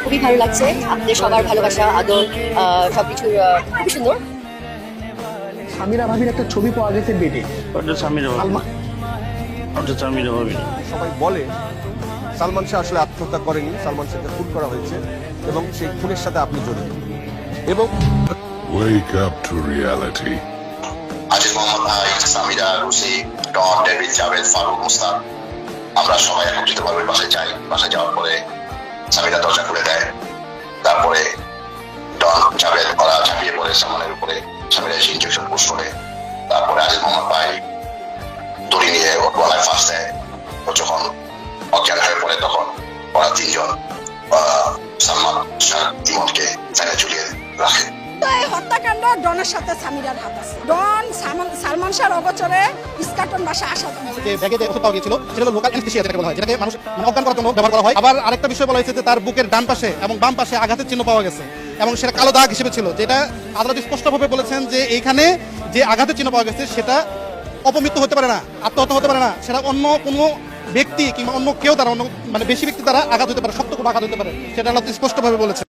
খুবই ভালো লাগছে, আপনাদের সবার ভালোবাসা আদর সবকিছু খুবই সুন্দর। সামিরা ভাবির একটা ছবি পাওয়া গেছে বেডে। ওটা সামিরা ভাবি, ওটা সামিরা ভাবি। সবাই বলে সালমান শাহ আসলে আত্মহত্যা করেনি, সালমান শাহকে খুন করা হয়েছে এবং সেই খুনের সাথে আপনি জড়িত। এবং Wake up to reality. Aziz Mohammad ভাই, সামিরা, রুসি, ডন, ডেভিড, জাভেদ, ফারুক, মুস্তাক, আমরা সবাই একত্রিত ভাবে বাসায় যাই। বাসায় যাওয়ার পরে সামিরা দরজা খুলে দেয়, তারপরে ডন, জাভেদ ওরা ঝাঁপিয়ে পড়ে সালমানের উপরে, সামিরা এসে ইনজেকশন পুশ করে, তারপরে আজিজ মোহাম্মদ ভাই দড়ি নিয়ে ওর গলায় ফাঁস দেয়। ও যখন অজ্ঞান হয়ে পড়ে তখন ওরা তিনজন সালমান শাহ ইমনকে ফ্যানে ঝুলিয়ে রাখে। এই হত্যাকাণ্ড ডনের সাথে সামিরার হাত আছে। ডন সালমান শাহর অগোচরে ইস্কাটন বাসা আসা যে ব্যাগে যে ওষুধ পাওয়া গিয়েছিল সেটা হলো লোকাল অ্যানেস্থেসিয়া যেটাকে বলা হয়, যেটাকে মানুষ অজ্ঞান করার জন্য ব্যবহার করা হয়। আবার আরেকটা বিষয় বলা হয়েছে যে তার বুকের ডান পাশে এবং বাম পাশে আঘাতের চিহ্ন পাওয়া গেছে এবং সেটা কালো দাগ হিসেবে ছিল, যেটা আদালত স্পষ্টভাবে বলেছেন যে এইখানে যে আঘাতের চিহ্ন পাওয়া গেছে সেটা অপমৃত্যু হতে পারে না, আত্মহত্যা হতে পারে না, সেটা অন্য কোনো ব্যক্তি কিংবা অন্য কেউ দ্বারা, অন্য মানে বেশি ব্যক্তি দ্বারা আঘাত হতে পারে, শক্ত কোনো আঘাত হতে পারে, সেটা আদালত স্পষ্টভাবে বলেছে।